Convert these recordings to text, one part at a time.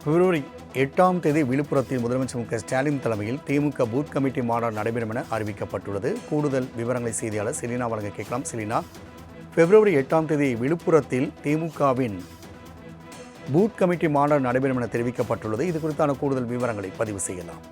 பிப்ரவரி 8ஆம் தேதி விழுப்புரத்தில் முதலமைச்சர் மு.க.ஸ்டாலின் தலைமையில் திமுக பூத் கமிட்டி மாநாடு நடைபெறும் என அறிவிக்கப்பட்டுள்ளது. கூடுதல் விவரங்களை செய்தியாளர் செலினா வழங்க கேட்கலாம். செலினா, பிப்ரவரி 8ஆம் தேதி விழுப்புரத்தில் திமுகவின் பூத் கமிட்டி மாநாடு நடைபெறும் என தெரிவிக்கப்பட்டுள்ளது. இது குறித்தான கூடுதல் விவரங்களை பதிவு செய்யலாம்.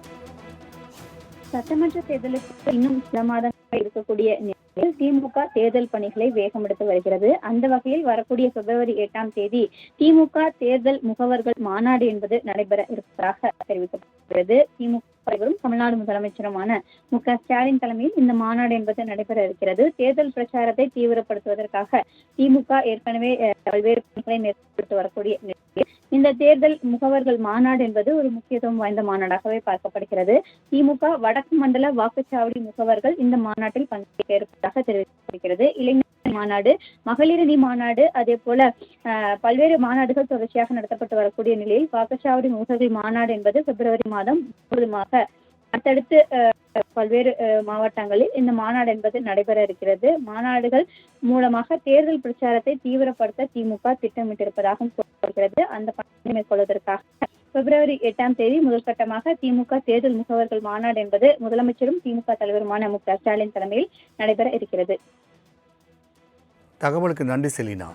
சட்டமன்ற தேர்தலுக்கு இன்னும் சில மாதங்கள் இருக்கக்கூடிய நிலையில் திமுக தேர்தல் பணிகளை வேகமெடுத்து வருகிறது. அந்த வகையில் வரக்கூடிய பிப்ரவரி 8ஆம் தேதி திமுக தேர்தல் முகவர்கள் மாநாடு என்பது நடைபெற இருப்பதாக தெரிவிக்கப்பட்டுள்ளது. திமுக தலைவரும் தமிழ்நாடு முதலமைச்சருமான மு.க.ஸ்டாலின் தலைமையில் இந்த மாநாடு என்பது நடைபெற இருக்கிறது. தேர்தல் பிரச்சாரத்தை தீவிரப்படுத்துவதற்காக திமுக ஏற்கனவே பல்வேறு பணிகளை மேற்கொண்டு வரக்கூடிய நிலையில் இந்த தேர்தல் முகவர்கள் மாநாடு என்பது ஒரு முக்கியத்துவம் வாய்ந்த மாநாடாகவே பார்க்கப்படுகிறது. திமுக வடக்கு மண்டல வாக்குச்சாவடி முகவர்கள் இந்த மாநாட்டில் பங்கேற்க இருப்பதாக தெரிவிக்கப்படுகிறது. இளைஞர் மாநாடு, மகளிரணி மாநாடு, அதே போல பல்வேறு மாநாடுகள் தொடர்ச்சியாக நடத்தப்பட்டு வரக்கூடிய நிலையில் வாக்குச்சாவடி முகவர்கள் மாநாடு என்பது பிப்ரவரி மாதம் முழுவதுமாக அடுத்தடுத்து பல்வேறு மாவட்டங்களில் இந்த மாநாடு என்பது நடைபெற இருக்கிறது. மாநாடுகள் மூலமாக தேர்தல் பிரச்சாரத்தை தீவிரப்படுத்த திமுக திட்டமிட்டிருப்பதாகவும் சொல்லப்படுகிறது. அந்த பணியை மேற்கொள்வதற்காக பிப்ரவரி 8ஆம் தேதி முதற்கட்டமாக திமுக தேர்தல் முகவர்கள் மாநாடு என்பது முதலமைச்சரும் திமுக தலைவருமான மு.க.ஸ்டாலின் தலைமையில் நடைபெற இருக்கிறது. தகவலுக்கு நன்றி செலினா.